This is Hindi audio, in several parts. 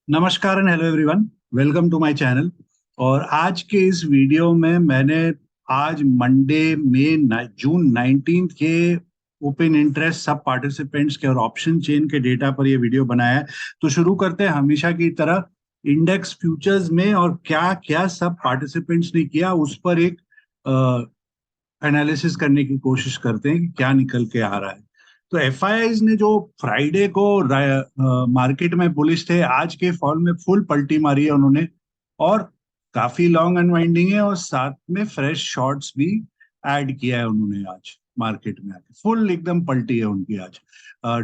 नमस्कार and hello everyone. Welcome to my channel. और आज के इस वीडियो में मैंने आज मंडे में जून 19 के ओपन इंटरेस्ट सब पार्टिसिपेंट्स के और ऑप्शन चेन के डेटा पर ये वीडियो बनाया है। तो शुरू करते हैं हमेशा की तरह इंडेक्स फ्यूचर्स में और क्या क्या सब पार्टिसिपेंट्स ने किया उस पर एक एनालिसिस करने की कोशिश करते हैं कि क्या निकल के आ रहा है। तो एफआईआईज ने जो फ्राइडे को मार्केट में बुलिश थे, आज के फॉल में फुल पलटी मारी है उन्होंने। और काफी लॉन्ग अनवाइंडिंग है और साथ में फ्रेश शॉर्ट्स भी ऐड किया है उन्होंने आज मार्केट में आके। फुल एकदम पलटी है उनकी आज।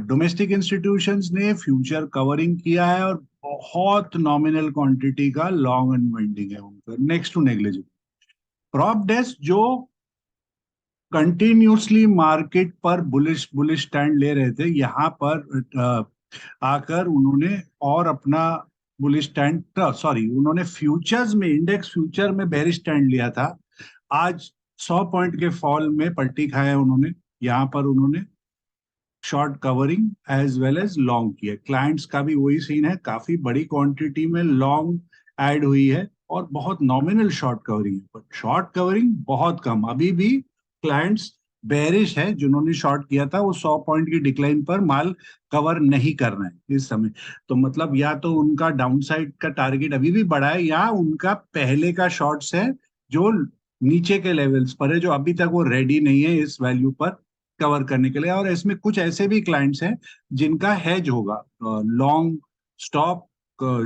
डोमेस्टिक इंस्टीट्यूशंस ने फ्यूचर कवरिंग किया है और बहुत नॉमिनल क्वांटिटी का लॉन्ग अनवाइंडिंग है उनका, next to negligible. Prop desk जो कंटिन्यूसली मार्केट पर बुलिश बुलिश स्टैंड ले रहे थे, यहाँ पर आकर उन्होंने और अपना बुलिश स्टैंड, सॉरी, उन्होंने फ्यूचर्स में, इंडेक्स फ्यूचर में बेरिश स्टैंड लिया था। आज 100 पॉइंट के फॉल में पलटी खाया उन्होंने। यहाँ पर उन्होंने short covering as well as long किया। क्लाइंट्स का भी वही सीन है, काफी बड़ी क्वांटिटी में लॉन्ग ऐड हुई है और बहुत नॉमिनल शॉर्ट कवरिंग है, बट शॉर्ट कवरिंग बहुत कम। अभी भी क्लाइंट्स बेरिश है, जिन्होंने शॉर्ट किया था वो 100 पॉइंट की डिक्लाइन पर माल कवर नहीं कर रहे हैं इस समय। तो मतलब या तो उनका डाउनसाइड का टारगेट अभी भी बड़ा है, या उनका पहले का शॉर्ट्स है जो नीचे के लेवल्स पर है, जो अभी तक वो रेडी नहीं है इस वैल्यू पर कवर करने के लिए। और इसमें कुछ ऐसे भी क्लाइंट्स हैं जिनका हेज होगा लॉन्ग स्टॉप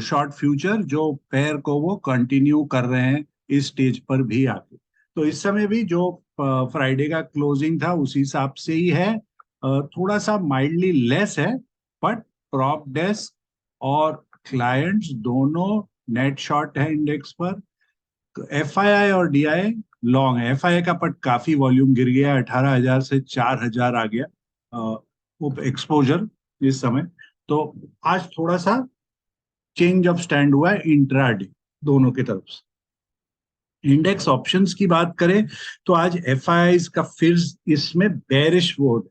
शॉर्ट फ्यूचर, जो पेयर को वो कंटिन्यू कर रहे हैं इस स्टेज पर भी आके। तो इस समय भी जो फ्राइडे का क्लोजिंग था उसी हिसाब से ही है। थोड़ा सा माइल्डली लेस है, बट प्रॉप डेस्क और क्लाइंट्स दोनों नेट शॉर्ट है इंडेक्स पर। एफआईआई और डीआई लॉन्ग है। एफआईआई का पट काफी वॉल्यूम गिर गया, 18,000 से 4,000 आ गया एक्सपोजर इस समय। तो आज थोड़ा सा चेंज ऑफ स्टैंड हुआ है इंट्राडे दोनों की तरफ से। इंडेक्स ऑप्शंस की बात करें तो आज एफआईआई का फिर इसमें बेरिश वोट।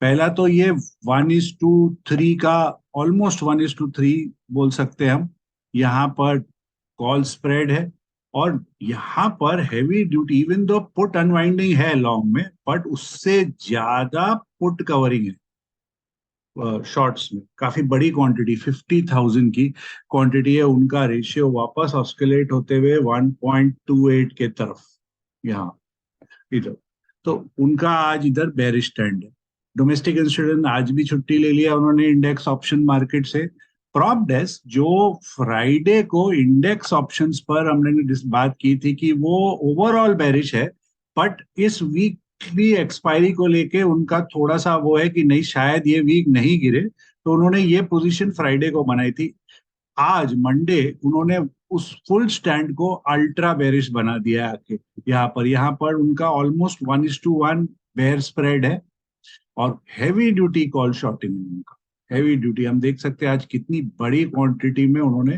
पहला तो ये 1:3 का, ऑलमोस्ट 1:3 बोल सकते हैं हम। यहाँ पर कॉल स्प्रेड है और यहाँ पर heavy duty, even though put unwinding है लॉन्ग में, बट उससे ज्यादा पुट कवरिंग है शॉर्ट्स में। काफी बड़ी क्वांटिटी, 50,000 की क्वांटिटी है। उनका रेशियो वापस ऑस्किलेट होते हुए 1.28 के तरफ यहाँ इधर। तो उनका आज इधर बेरिश स्टैंड है। डोमेस्टिक इंस्टीट्यूट आज भी छुट्टी ले लिया उन्होंने इंडेक्स ऑप्शन मार्केट से। प्रॉप डेस्क जो फ्राइडे को इंडेक्स ऑप्शंस पर हमने बात की थी कि वो ओवरऑल बेरिश है, बट इस वीकली एक्सपायरी को लेके उनका थोड़ा सा वो है कि नहीं, शायद ये वीक नहीं गिरे, तो उन्होंने ये पोजीशन फ्राइडे को बनाई थी। आज मंडे उन्होंने उस फुल स्टैंड को अल्ट्रा बेरिश बना दिया है आके। यहाँ पर उनका ऑलमोस्ट 1:1 बेयर स्प्रेड है और हैवी ड्यूटी कॉल शॉर्टिंग है उनका। हैवी ड्यूटी हम देख सकते हैं आज कितनी बड़ी क्वांटिटी में उन्होंने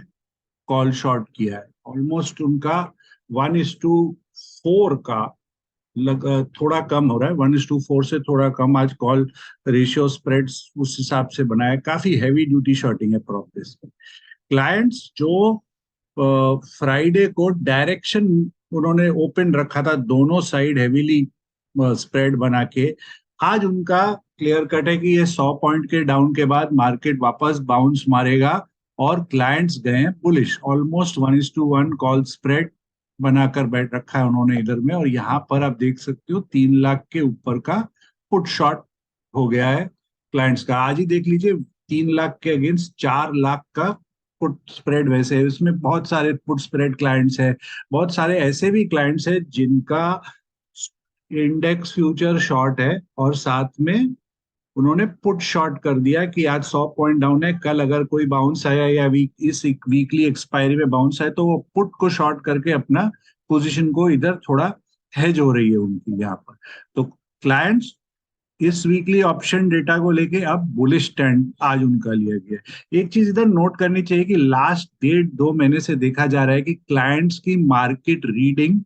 कॉल शॉर्ट किया है। ऑलमोस्ट उनका 1:4 का थोड़ा कम हो रहा है, 1:4 से थोड़ा कम आज कॉल रेशियो स्प्रेड्स उस हिसाब से बनाया। काफी हैवी ड्यूटी शॉर्टिंग है प्रॉपर्टीज में। क्लाइंट्स जो फ्राइडे को डायरेक्शन उन्होंने ओपन रखा था दोनों साइड हेवीली स्प्रेड बना के, आज उनका क्लियर कट है कि ये 100 पॉइंट के डाउन के बाद मार्केट वापस बाउंस मारेगा। और क्लाइंट्स गए बुलिश, ऑलमोस्ट 1:1 कॉल स्प्रेड बनाकर बैठ रखा है उन्होंने इधर में। और यहाँ पर आप देख सकते हो 3 लाख के ऊपर का पुट शॉट हो गया है क्लाइंट्स का। आज ही देख लीजिए 3 लाख के अगेंस्ट 4 लाख का पुट स्प्रेड। वैसे है इसमें बहुत सारे पुट स्प्रेड क्लाइंट्स हैं, बहुत सारे ऐसे भी क्लाइंट्स हैं जिनका इंडेक्स फ्यूचर शॉर्ट है और साथ में उन्होंने पुट शॉर्ट कर दिया कि आज 100 पॉइंट डाउन है, कल अगर कोई बाउंस आया या इस वीकली एक्सपायरी में बाउंस आए तो वो पुट को शॉर्ट करके अपना पोजीशन को इधर थोड़ा हेज हो रही है उनकी यहाँ पर। तो क्लाइंट्स इस वीकली ऑप्शन डेटा को लेके अब बुलिश स्टैंड आज उनका लिया गया है। एक चीज इधर नोट करनी चाहिए कि लास्ट 1.5-2 महीने से देखा जा रहा है कि क्लाइंट्स की मार्केट रीडिंग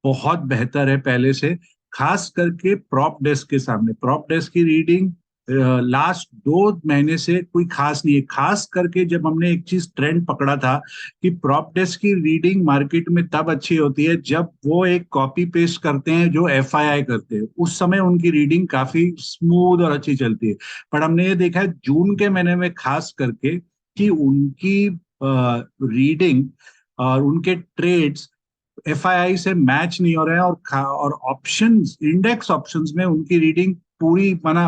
बहुत बेहतर है पहले से, खास करके प्रॉप डेस्क के सामने। प्रॉप डेस्क की रीडिंग लास्ट 2 महीने से कोई खास नहीं है। खास करके जब हमने एक चीज ट्रेंड पकड़ा था कि प्रॉप डेस्क की रीडिंग मार्केट में तब अच्छी होती है जब वो एक कॉपी पेस्ट करते हैं जो एफआईआई करते हैं, उस समय उनकी रीडिंग काफी स्मूथ और अच्छी चलती है। पर हमने ये देखा है जून के महीने में खास करके कि उनकी रीडिंग और उनके ट्रेड्स एफआईआई से मैच नहीं हो रहे हैं, और ऑप्शंस, इंडेक्स ऑप्शंस में उनकी रीडिंग पूरी माना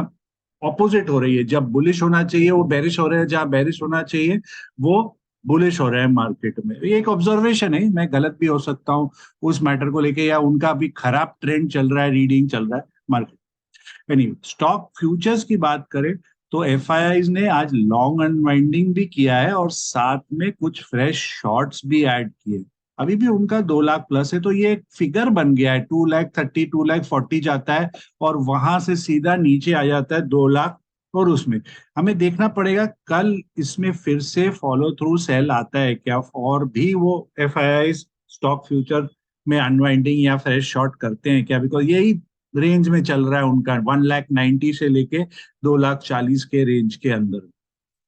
ऑपोजिट हो रही है। जब बुलिश होना चाहिए वो बेरिश हो रहे हैं, जहां बेरिश होना चाहिए वो बुलिश हो रहे हैं मार्केट में। ये एक ऑब्जर्वेशन है, मैं गलत भी हो सकता हूँ उस मैटर को लेके, या उनका भी खराब ट्रेंड चल रहा है, रीडिंग चल रहा है मार्केट। एनीवे, स्टॉक फ्यूचर्स की बात करें तो एफआईआईज ने आज लॉन्ग अनवाइंडिंग भी किया है और साथ में कुछ फ्रेश शॉर्ट्स भी ऐड किए। अभी भी उनका 2 लाख प्लस है, तो ये एक फिगर बन गया है। 2,30,000 2,40,000 जाता है और वहां से सीधा नीचे आ जाता है 2 लाख। और उसमें हमें देखना पड़ेगा कल इसमें फिर से फॉलो थ्रू सेल आता है क्या, और भी वो एफआईआई स्टॉक फ्यूचर में अनवाइंडिंग या फ्रेश शॉर्ट करते हैं क्या, बिकॉज यही रेंज में चल रहा है उनका, 1,90,000 से लेके 2,40,000 के रेंज के अंदर।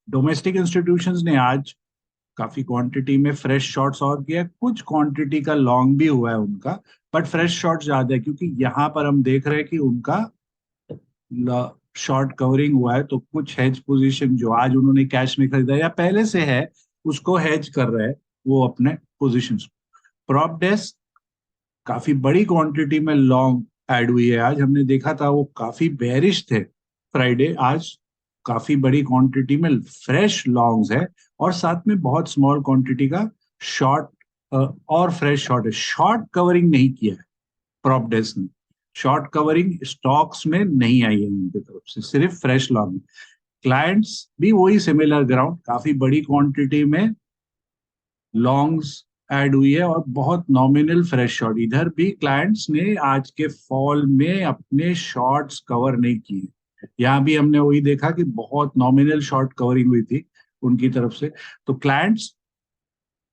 डोमेस्टिक इंस्टीट्यूशंस ने आज काफी क्वांटिटी में फ्रेश शॉर्ट्स और किया, कुछ क्वांटिटी का लॉन्ग भी हुआ है उनका, बट फ्रेश शॉर्ट ज्यादा है क्योंकि यहाँ पर हम देख रहे हैं कि उनका शॉर्ट कवरिंग हुआ है। तो कुछ हेज पोजीशन जो आज उन्होंने कैश में खरीदा या पहले से है उसको हेज कर रहे हैं वो अपने पोजीशंस। प्रॉप डेस्क काफी बड़ी क्वांटिटी में लॉन्ग ऐड हुई है आज। हमने देखा था वो काफी बेरिश थे फ्राइडे, आज काफी बड़ी क्वांटिटी में फ्रेश लॉन्ग्स है और साथ में बहुत स्मॉल क्वांटिटी का शॉर्ट और फ्रेश शॉर्ट है। शॉर्ट कवरिंग नहीं किया है प्रॉप डेस्क ने, शॉर्ट कवरिंग स्टॉक्स में नहीं आई है उनकी तरफ से, सिर्फ फ्रेश लॉन्ग। क्लाइंट्स भी वही सिमिलर ग्राउंड, काफी बड़ी क्वांटिटी में लॉन्ग्स ऐड हुई है और बहुत नॉमिनल फ्रेश शॉर्ट। इधर भी क्लाइंट्स ने आज के फॉल में अपने शॉर्ट्स कवर नहीं किए। यहाँ भी हमने वही देखा कि बहुत नॉमिनल शॉर्ट कवरिंग हुई थी उनकी तरफ से। तो क्लाइंट्स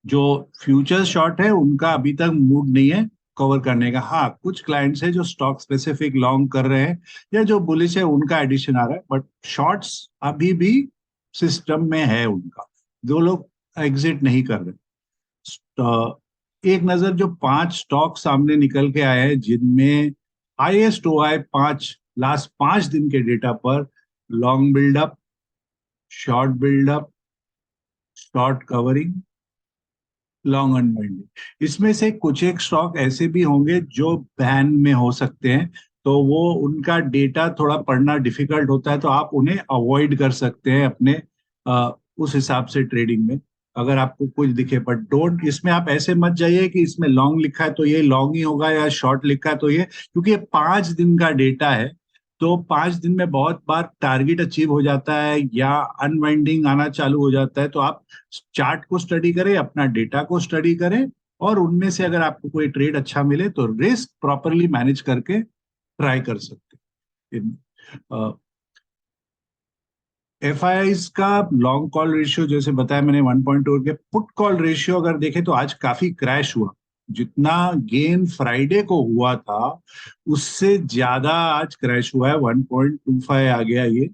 जो फ्यूचर शॉर्ट है उनका अभी तक मूड नहीं है कवर करने का। हाँ, कुछ क्लाइंट्स है जो स्टॉक स्पेसिफिक लॉन्ग कर रहे हैं या जो बुलिश है उनका एडिशन आ रहा है, बट शॉर्ट्स अभी भी सिस्टम में है उनका, जो लोग एग्जिट नहीं कर रहे। एक नजर जो 5 स्टॉक सामने निकल के आए हैं जिनमें हाईएस्ट हुआ है 5 दिन के डेटा पर, long buildup, short buildup, short covering, long unwinding. इसमें से कुछ एक स्टॉक ऐसे भी होंगे जो बैन में हो सकते हैं, तो वो उनका डेटा थोड़ा पढ़ना डिफिकल्ट होता है, तो आप उन्हें अवॉइड कर सकते हैं अपने उस हिसाब से ट्रेडिंग में, अगर आपको कुछ दिखे। बट डोंट, इसमें आप ऐसे मत जाइए कि इसमें लॉन्ग लिखा है तो ये लॉन्ग ही होगा या शॉर्ट लिखा है तो ये, क्योंकि ये 5 दिन का डेटा है। तो 5 दिन में बहुत बार टारगेट अचीव हो जाता है या अनवाइंडिंग आना चालू हो जाता है। तो आप चार्ट को स्टडी करें, अपना डेटा को स्टडी करें, और उनमें से अगर आपको कोई ट्रेड अच्छा मिले तो रिस्क प्रॉपरली मैनेज करके ट्राई कर सकते हैं। एफआईआईज का लॉन्ग कॉल रेशियो जैसे बताया मैंने 1.2 के, पुट कॉल रेशियो अगर देखें तो आज काफी क्रैश हुआ। जितना गेन फ्राइडे को हुआ था उससे ज्यादा आज क्रैश हुआ है, 1.25 आ गया ये।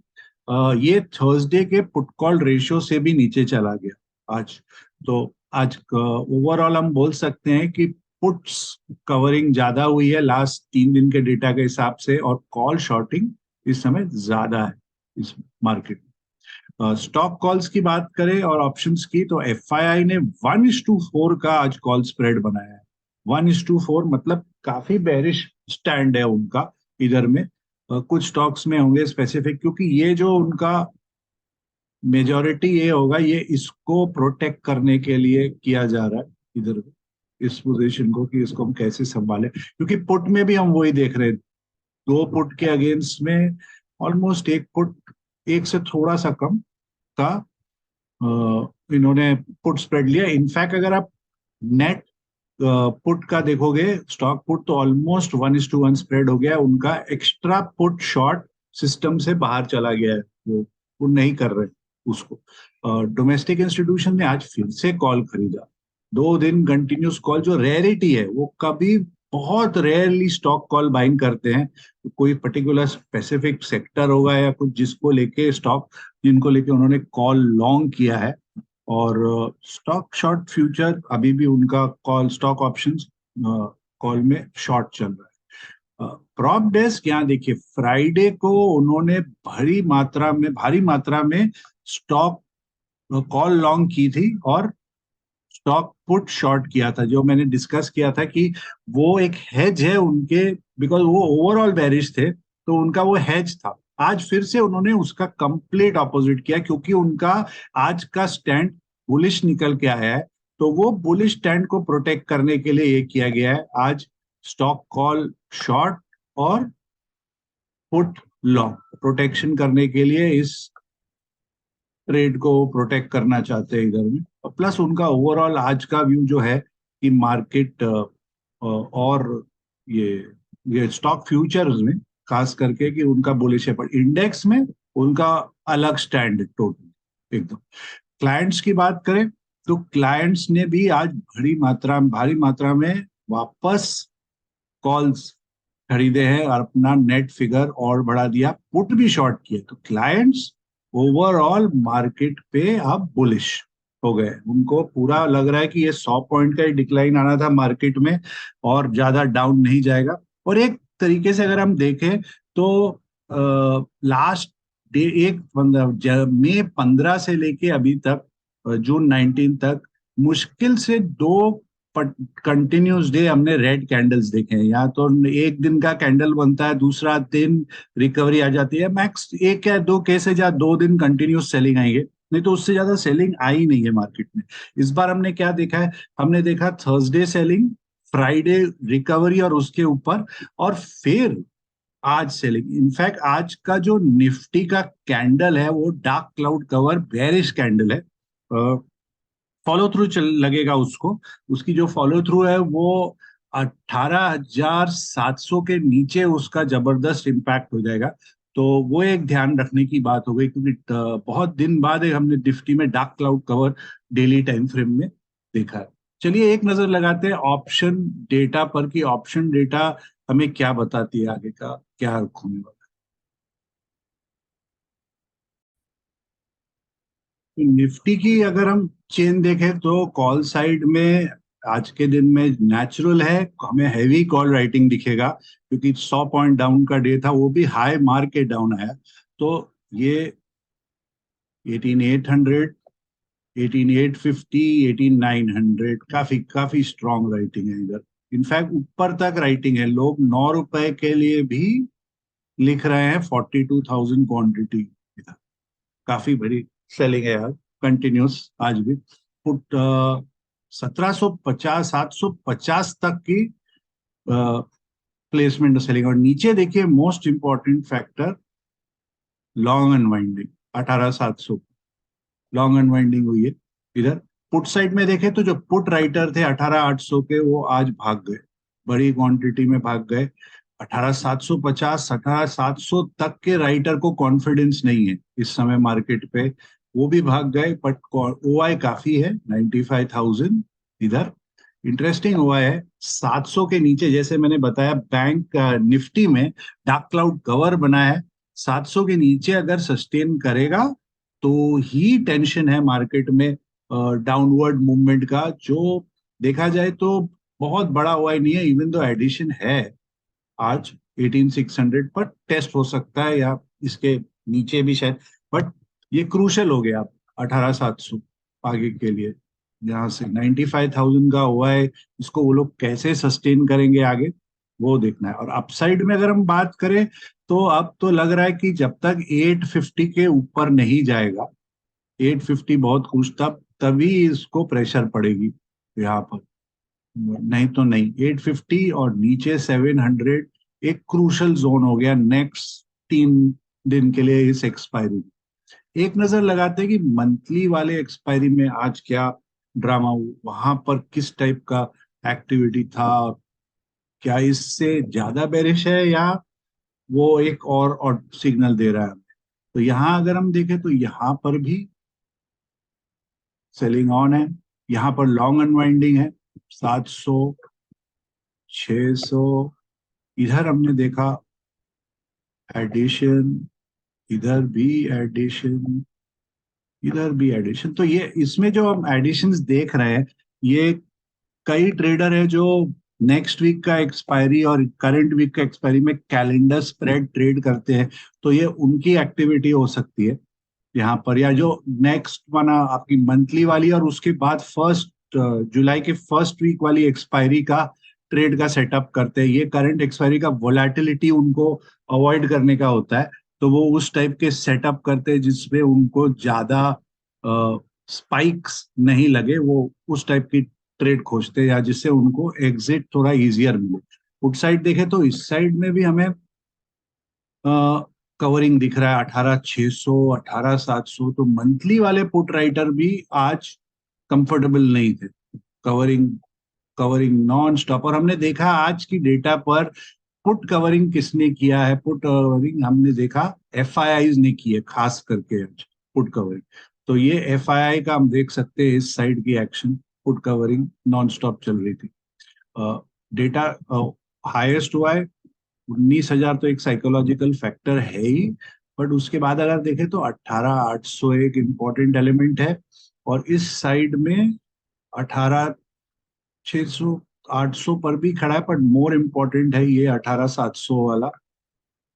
ये थर्सडे के पुट कॉल रेशियो से भी नीचे चला गया आज। तो आज ओवरऑल हम बोल सकते हैं कि पुट्स कवरिंग ज्यादा हुई है लास्ट 3 दिन के डेटा के हिसाब से, और कॉल शॉर्टिंग इस समय ज्यादा है इस मार्केट में। स्टॉक कॉल्स की बात करें और ऑप्शंस की, तो एफआईआई ने 1:4 का आज कॉल स्प्रेड बनाया है। 1:4 मतलब काफी बेरिश स्टैंड है उनका इधर में। कुछ स्टॉक्स में होंगे स्पेसिफिक, क्योंकि ये जो उनका मेजोरिटी ये होगा, ये इसको प्रोटेक्ट करने के लिए किया जा रहा है इधर, इस पोजीशन को कि इसको हम कैसे संभालें, क्योंकि पुट में भी हम वही देख रहे हैं। 2 पुट के अगेंस्ट में ऑलमोस्ट 1 पुट, एक से थोड़ा सा कम का इन्होंने पुट स्प्रेड लिया। इनफैक्ट अगर आप नेट पुट का देखोगे, स्टॉक पुट, तो ऑलमोस्ट 1:1 स्प्रेड हो गया उनका। एक्स्ट्रा पुट शॉर्ट सिस्टम से बाहर चला गया है, वो नहीं कर रहे उसको। डोमेस्टिक इंस्टीट्यूशन ने आज फिर से कॉल खरीदा, 2 दिन कंटिन्यूस कॉल, जो रेयरिटी है। वो कभी बहुत रेयरली स्टॉक कॉल बाइंग करते हैं। तो कोई पर्टिकुलर स्पेसिफिक सेक्टर होगा या कुछ जिसको लेके स्टॉक, जिनको लेके उन्होंने कॉल लॉन्ग किया है। और स्टॉक शॉर्ट फ्यूचर अभी भी उनका कॉल, स्टॉक ऑप्शंस कॉल में शॉर्ट चल रहा है। प्रॉप डेस्क यहाँ देखिए, फ्राइडे को उन्होंने भारी मात्रा में स्टॉक कॉल लॉन्ग की थी और स्टॉक पुट शॉर्ट किया था, जो मैंने डिस्कस किया था कि वो एक हेज है उनके, बिकॉज वो ओवरऑल बेरिश थे तो उनका वो हेज था। आज फिर से उन्होंने उसका कंप्लीट ऑपोजिट किया, क्योंकि उनका आज का स्टैंड बुलिश निकल के आया है। तो वो बुलिश स्टैंड को प्रोटेक्ट करने के लिए ये किया गया है आज, स्टॉक कॉल शॉर्ट और पुट लॉन्ग प्रोटेक्शन करने के लिए इस ट्रेड को प्रोटेक्ट करना चाहते हैं इधर में। और प्लस उनका ओवरऑल आज का व्यू जो है कि मार्केट और ये ये स्टॉक फ्यूचर्स में खास करके कि उनका बुलिश है, पर इंडेक्स में उनका अलग स्टैंड टोटल एकदम। क्लाइंट्स की बात करें तो क्लाइंट्स ने भी आज भारी मात्रा में वापस कॉल्स खरीदे हैं और अपना नेट फिगर और बढ़ा दिया, पुट भी शॉर्ट किए। तो क्लाइंट्स ओवरऑल मार्केट पे अब बुलिश हो गए, उनको पूरा लग रहा है कि ये 100 पॉइंट का ही डिक्लाइन आना था मार्केट में और ज्यादा डाउन नहीं जाएगा। और एक तरीके से अगर हम देखें तो लास्ट डे मई 15 से लेके अभी तक जून 19 तक मुश्किल से दो कंटिन्यूस डे हमने रेड कैंडल्स देखे हैं। या तो एक दिन का कैंडल बनता है, दूसरा दिन रिकवरी आ जाती है, मैक्स एक या दो केसेज या 2 दिन कंटिन्यूस सेलिंग आएंगे, नहीं तो उससे ज्यादा सेलिंग आई नहीं है मार्केट में। इस बार हमने क्या देखा है, हमने देखा थर्सडे सेलिंग, फ्राइडे रिकवरी और उसके ऊपर, और फिर आज सेलिंग। इनफैक्ट आज का जो निफ्टी का कैंडल है वो dark cloud cover bearish candle है। फॉलो थ्रू चल लगेगा उसको, उसकी जो फॉलो थ्रू है वो 18,700 के नीचे उसका जबरदस्त इम्पैक्ट हो जाएगा। तो वो एक ध्यान रखने की बात हो गई, क्योंकि बहुत दिन बाद हमने निफ्टी में dark cloud cover daily time frame में देखा है। चलिए एक नजर लगाते हैं ऑप्शन डेटा पर कि ऑप्शन डेटा हमें क्या बताती है, आगे का क्या होने वाला है। निफ्टी की अगर हम चेन देखें तो कॉल साइड में आज के दिन में नेचुरल है, हमें हैवी कॉल राइटिंग दिखेगा, क्योंकि 100 पॉइंट डाउन का डे था, वो भी हाई मार्क के डाउन आया। तो ये 18,800, 18,850, 18,900 काफी काफी स्ट्रॉन्ग राइटिंग है इधर। इनफैक्ट ऊपर तक राइटिंग है, लोग 9 रुपए के लिए भी लिख रहे हैं 42,000 क्वांटिटी इधर। काफी बड़ी सेलिंग है यार, कंटिन्यूस आज भी। पुट 1750, 750 तक की प्लेसमेंट सेलिंग। और नीचे देखिए most important factor, long unwinding 18,700 long unwinding हुई है इधर। पुट साइड में देखें तो जो पुट राइटर थे 18,800 के, वो आज भाग गए, बड़ी क्वांटिटी में भाग गए। 18,750, 18,700 तक के राइटर को कॉन्फिडेंस नहीं है इस समय मार्केट पे, वो भी भाग गए। बट ओआई काफी है 95,000 इधर। इंटरेस्टिंग हुआ है 700 के नीचे, जैसे मैंने बताया बैंक निफ्टी में डार्क क्लाउड कवर बना है, 700 के नीचे अगर सस्टेन करेगा तो ही टेंशन है मार्केट में डाउनवर्ड मूवमेंट का। जो देखा जाए तो बहुत बड़ा हुआ ही नहीं है, इवन दो एडिशन है आज 18,600 पर, टेस्ट हो सकता है या इसके नीचे भी शायद। बट ये क्रूशल हो गया 18,700 आगे के लिए। यहाँ से 95,000 का हुआ है, इसको वो लोग कैसे सस्टेन करेंगे आगे, वो देखना है। और अपसाइड में अगर हम बात करें तो अब तो लग रहा है कि जब तक 850 के ऊपर नहीं जाएगा, 850 बहुत कुछ, तभी इसको प्रेशर पड़ेगी यहाँ पर, नहीं तो नहीं। 850 और नीचे 700 एक क्रूशल जोन हो गया नेक्स्ट 3 दिन के लिए इस एक्सपायरी में। एक नजर लगाते हैं कि मंथली वाले एक्सपायरी में आज क्या ड्रामा हुआ, वहां पर किस टाइप का एक्टिविटी था, क्या इससे ज्यादा बेरिश है या वो एक और सिग्नल दे रहा है। तो यहाँ अगर हम देखें तो यहाँ पर भी सेलिंग ऑन है, यहाँ पर लॉन्ग अनवाइंडिंग है 700, 600, इधर हमने देखा एडिशन, इधर भी एडिशन, इधर भी एडिशन। तो ये इसमें जो हम एडिशंस देख रहे हैं, ये कई ट्रेडर है जो नेक्स्ट वीक का एक्सपायरी और करंट वीक का एक्सपायरी में कैलेंडर स्प्रेड ट्रेड करते हैं। तो ये उनकी एक्टिविटी हो सकती है यहाँ पर, या जो नेक्स्ट माना आपकी मंथली वाली और उसके बाद फर्स्ट जुलाई के फर्स्ट वीक वाली एक्सपायरी का ट्रेड का सेटअप करते हैं। ये करंट एक्सपायरी का वोलेटिलिटी उनको अवॉइड करने का होता है, तो वो उस टाइप के सेटअप करते हैं जिसमें उनको ज्यादा स्पाइक्स नहीं लगे। वो उस टाइप की ट्रेड खोजते हैं या जिससे उनको एग्जिट थोड़ा इजियर मिले। पुट साइड देखे तो इस साइड में भी हमें कवरिंग दिख रहा है 18,600, 18,700। तो मंथली वाले पुट राइटर भी आज कंफर्टेबल नहीं थे। Covering covering non stop. और हमने देखा आज की डेटा पर पुट कवरिंग किसने किया है। पुट कवरिंग हमने देखा एफआईआईज ने की है, खास करके आज पुट कवरिंग। तो ये एफआईआई का हम देख सकते हैं, इस साइड की action put covering non stop चल रही थी। डेटा हाईएस्ट हुआ है 19,000, तो एक साइकोलॉजिकल फैक्टर है ही। बट उसके बाद अगर देखें तो 18,800 एक इम्पॉर्टेंट एलिमेंट है, और इस साइड में 18,600, 800 पर भी खड़ा है। बट मोर इम्पोर्टेंट है ये 18,700 वाला।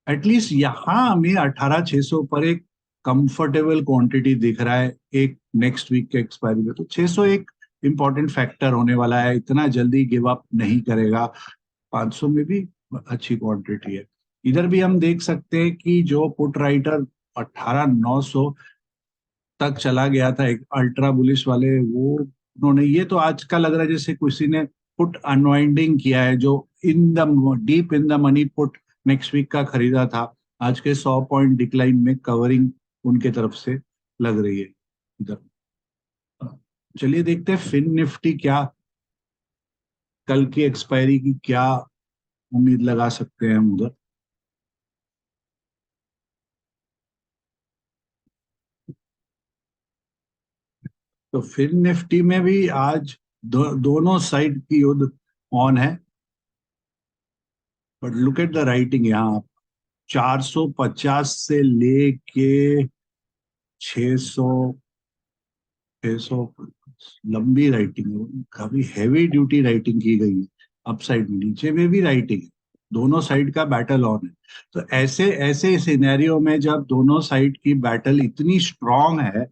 एटलीस्ट यहाँ हमें 18,600 पर एक कंफर्टेबल क्वांटिटी दिख रहा है एक नेक्स्ट वीक के एक्सपायरी में। तो 600 एक इम्पॉर्टेंट फैक्टर होने वाला है, इतना जल्दी गिव अप नहीं करेगा। 500 में भी अच्छी क्वांटिटी है। इधर भी हम देख सकते हैं कि जो पुट राइटर 18,900 तक चला गया था एक अल्ट्रा बुलिश वाले, वो उन्होंने, ये तो आज का लग रहा है जैसे किसी ने पुट अनवाइंडिंग किया है, जो in the deep in the money put next week का खरीदा था। आज के 100 पॉइंट डिक्लाइन में कवरिंग उनके तरफ से लग रही है इधर। चलिए देखते हैं फिन निफ्टी क्या, कल की एक्सपायरी की क्या उम्मीद लगा सकते हैं हम उधर। तो फिर निफ्टी में भी आज दोनों साइड की युद्ध ऑन है। But look at the writing यहाँ, 450 से लेके 600, 600, लंबी राइटिंग है, काफी हैवी ड्यूटी राइटिंग की गई है। अपसाइड में नीचे में भी राइटिंग है, दोनों साइड का बैटल ऑन है। तो ऐसे ऐसे सिनेरियो में जब दोनों साइड की बैटल इतनी स्ट्रांग है,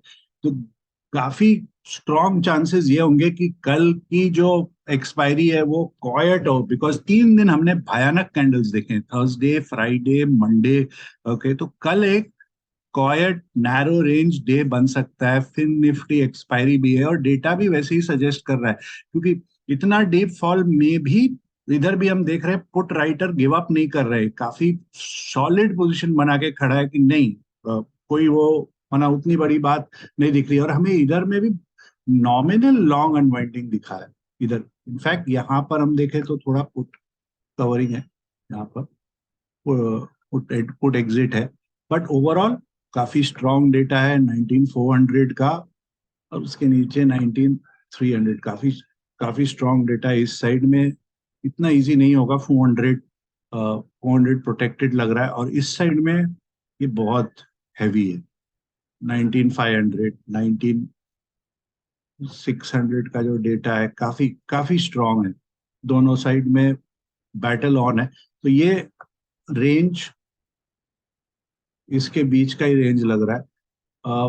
तो काफी स्ट्रांग चांसेस ये होंगे कि कल की जो एक्सपायरी है वो क्वाइट हो। बिकॉज 3 दिन हमने भयानक कैंडल्स देखे, थर्सडे, फ्राइडे, मंडे। ओके, तो कल एक क्वाइट नैरो रेंज डे बन सकता है। फिन निफ्टी एक्सपायरी भी है और डेटा भी वैसे ही सजेस्ट कर रहा है, क्योंकि इतना डीप फॉल में भी इधर भी हम देख रहे हैं पुट राइटर गिव अप नहीं कर रहे, काफी सॉलिड पोजीशन बना के खड़ा है कि नहीं, कोई वो माना उतनी बड़ी बात नहीं दिख रही। और हमें इधर में भी नॉमिनल लॉन्ग अनवाइंडिंग दिखा है इधर। इनफैक्ट यहाँ पर हम देखें तो थोड़ा पुट कवरिंग है यहाँ पर, पुट पुट एग्जिट है। बट ओवरऑल काफी स्ट्रॉन्ग डेटा है 19,400 का, और उसके नीचे 19,300। काफी काफी स्ट्रॉन्ग डेटा है इस साइड में। इतना इजी नहीं होगा 400, 400 प्रोटेक्टेड लग रहा है, और इस साइड में ये बहुत हैवी है। 19,500, 19,600 का जो डेटा है काफी काफी स्ट्रॉन्ग है। दोनों साइड में बैटल ऑन है। तो ये रेंज, इसके बीच का ही रेंज लग रहा है।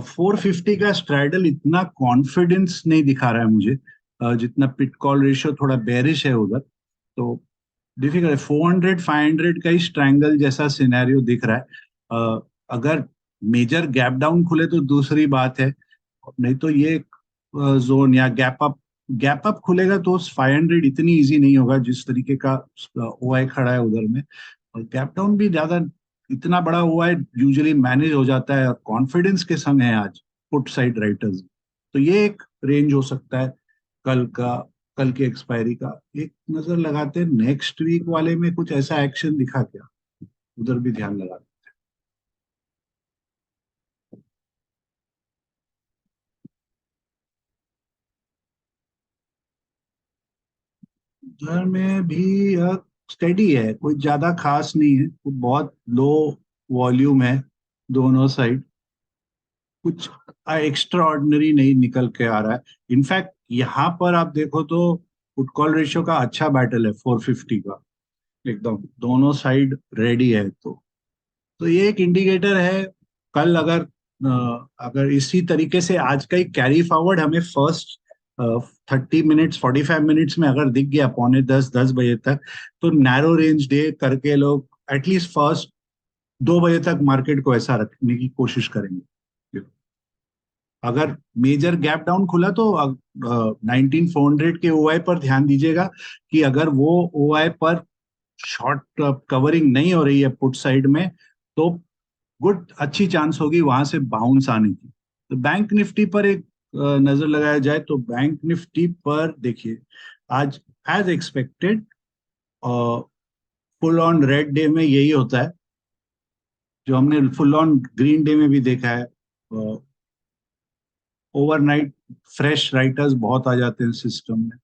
450 का स्ट्रैडल इतना कॉन्फिडेंस नहीं दिखा रहा है मुझे, जितना पिट कॉल रेशियो थोड़ा बेरिश है उधर। तो डिफिकल्ट है। 400, 500 का ही स्ट्रैंगल जैसा सिनेरियो दिख रहा है। अगर मेजर गैप डाउन खुले तो दूसरी बात है, नहीं तो ये जोन या गैप अप खुलेगा तो 500 इतनी इजी नहीं होगा जिस तरीके का ओआई खड़ा है उधर में। और गैप डाउन भी ज्यादा इतना बड़ा हुआ है, यूजुअली मैनेज हो जाता है, और कॉन्फिडेंस के संग है आज पुट साइड राइटर्स। तो ये एक रेंज हो सकता है कल का, कल की एक्सपायरी का। एक नजर लगाते हैं नेक्स्ट वीक वाले में कुछ ऐसा एक्शन दिखा क्या, उधर भी ध्यान लगा। उधर में भी स्टेडी है, कोई ज्यादा खास नहीं है, वो बहुत लो वॉल्यूम है दोनों साइड, कुछ एक्स्ट्रा ऑर्डिनरी नहीं निकल के आ रहा है। इनफैक्ट यहाँ पर आप देखो तो पुट कॉल रेशियो का अच्छा बैटल है 450 का, एकदम दोनों साइड रेडी है। तो ये एक इंडिकेटर है। कल अगर इसी तरीके से आज का ही कैरी फॉरवर्ड हमें फर्स्ट 30 मिनट्स 45 मिनट्स में अगर दिख गया, पौने 10 10 बजे तक, तो नैरो रेंज डे करके लोग एटलीस्ट फर्स्ट 2 बजे तक मार्केट को ऐसा रखने की कोशिश करेंगे। अगर मेजर गैप डाउन खुला तो 19400 के ओआई पर ध्यान दीजिएगा, कि अगर वो ओआई पर शॉर्ट कवरिंग नहीं हो रही है पुट साइड में, तो गुड अच्छी चांस होगी वहां से बाउंस आने की। तो बैंक निफ्टी पर एक नजर लगाया जाए, तो बैंक निफ्टी पर देखिए आज as expected full on red day में यही होता है जो हमने फुल ऑन ग्रीन डे में भी देखा है। ओवरनाइट फ्रेश राइटर्स बहुत आ जाते हैं सिस्टम में,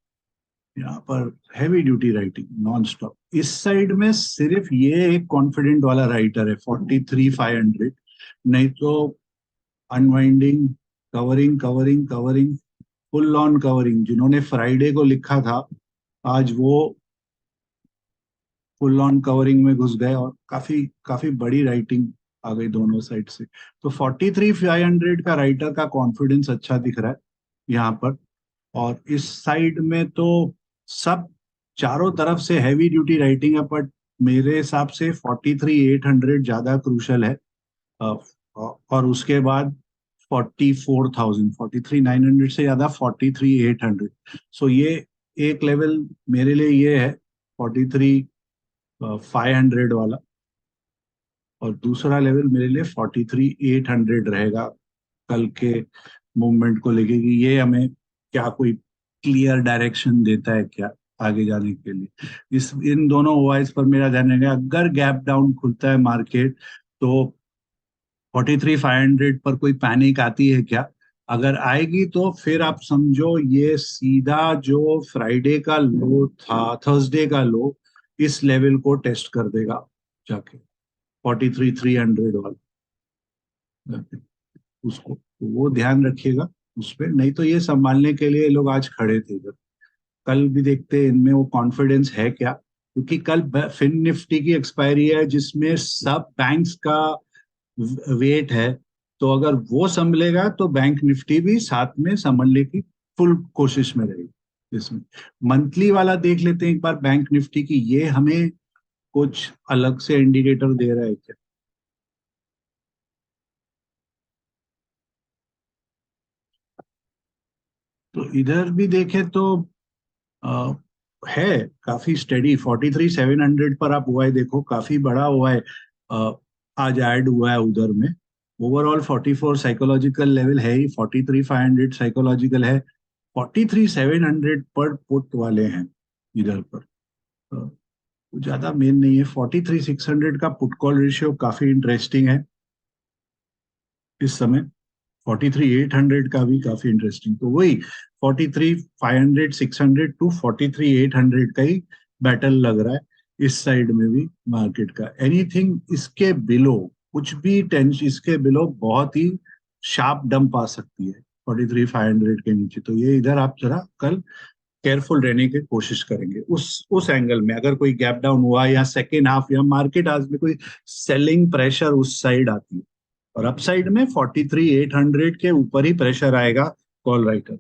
यहाँ पर heavy duty writing non stop. इस साइड में सिर्फ ये एक कॉन्फिडेंट वाला राइटर है 43,500, नहीं तो unwinding, covering covering covering, full on covering. जिन्होंने फ्राइडे को लिखा था, आज वो फुल ऑन कवरिंग में घुस गए, और काफी काफी बड़ी राइटिंग आ गई दोनों साइड से। तो 43,500 का राइटर का कॉन्फिडेंस अच्छा दिख रहा है यहाँ पर। और इस साइड में तो सब चारों तरफ से हैवी ड्यूटी राइटिंग है, बट मेरे हिसाब से 43,800 ज्यादा क्रूशल है। अ, और उसके बाद 44,000 43,900 से ज्यादा 43,800। सो ये एक लेवल मेरे लिए ये है 43,500 वाला, और दूसरा लेवल मेरे लिए 43,800 रहेगा कल के मूवमेंट को लेके, कि ये हमें क्या कोई क्लियर डायरेक्शन देता है क्या आगे जाने के लिए। इस इन दोनों ओआईज पर मेरा ध्यान रहेगा। अगर गैप डाउन खुलता है मार्केट, तो 43,500 पर कोई पैनिक आती है क्या? अगर आएगी तो फिर आप समझो ये सीधा जो फ्राइडे का लो था, थर्सडे का लो, इस लेवल को टेस्ट कर देगा जाके, 43,300 वाला जाके। उसको तो वो ध्यान रखिएगा उस पर, नहीं तो ये संभालने के लिए लोग आज खड़े थे इधर। कल भी देखते हैं इनमें वो कॉन्फिडेंस है क्या, क्योंकि कल फिन निफ्टी की एक्सपायरी है जिसमें सब बैंक्स का वेट है। तो अगर वो संभलेगा तो बैंक निफ्टी भी साथ में संभलने की फुल कोशिश में रहेगी। इसमें मंथली वाला देख लेते हैं एक बार बैंक निफ्टी की, ये हमें कुछ अलग से इंडिकेटर दे रहा है क्या? तो इधर भी देखें तो अ, है काफी स्टेडी। 43,700 पर आप ओआई देखो, काफी बड़ा ओआई आज ऐड हुआ है उधर में। ओवरऑल 44 साइकोलॉजिकल लेवल है ही, 43,500 साइकोलॉजिकल है, 43,700 पर पुट वाले हैं इधर पर। वो ज्यादा मेन नहीं है। 43,600 का पुट कॉल रेशियो काफी इंटरेस्टिंग है इस समय। 43,800 का भी काफी इंटरेस्टिंग। तो वही 43,500 600 टू 43,800 का ही बैटल लग रहा है इस साइड में भी मार्केट का। एनीथिंग इसके बिलो, कुछ भी टेंशन इसके बिलो बहुत ही शार्प डंप आ सकती है 43,500 के नीचे। तो ये इधर आप जरा कल केयरफुल रहने की कोशिश करेंगे उस एंगल में। अगर कोई गैप डाउन हुआ या सेकेंड हाफ या मार्केट आज में कोई सेलिंग प्रेशर उस साइड आती है, और अपसाइड में 43,800 के ऊपर ही प्रेशर आएगा कॉल राइटर।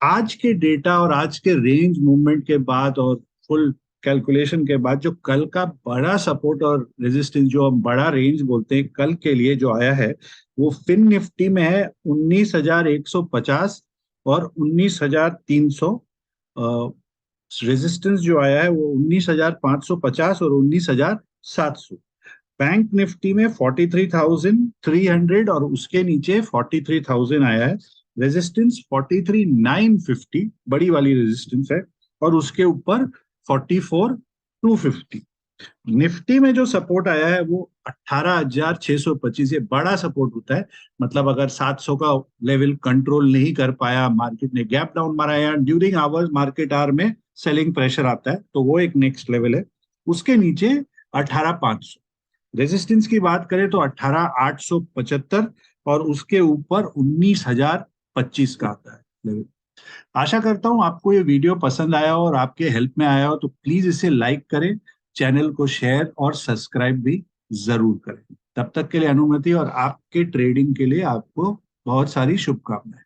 आज के डेटा और आज के रेंज मूवमेंट के बाद और फुल कैलकुलेशन के बाद, जो कल का बड़ा सपोर्ट और रेजिस्टेंस, जो हम बड़ा रेंज बोलते हैं कल के लिए जो आया है, वो फिन निफ्टी में है 19,150 और 19,300। रेजिस्टेंस जो आया है वो 19,550 और 19,700। बैंक निफ्टी में 43,300 और उसके नीचे 43,000 आया है। रेजिस्टेंस 43,950 बड़ी वाली रेजिस्टेंस है, और उसके ऊपर 44,250। निफ्टी में जो सपोर्ट आया है वो 18,625, ये बड़ा सपोर्ट होता है। मतलब अगर 700 का लेवल कंट्रोल नहीं कर पाया, मार्केट ने गैप डाउन मारा या ड्यूरिंग आवर्स मार्केट आवर में सेलिंग प्रेशर आता है, तो वो एक नेक्स्ट लेवल है। उसके नीचे 18,500। रेजिस्टेंस की बात करें तो 18,875, और उसके ऊपर 19,025 का आता है लेवल। आशा करता हूं आपको ये वीडियो पसंद आया हो और आपके हेल्प में आया हो, तो प्लीज इसे लाइक करें, चैनल को शेयर और सब्सक्राइब भी जरूर करें। तब तक के लिए अनुमति, और आपके ट्रेडिंग के लिए आपको बहुत सारी शुभकामनाएं।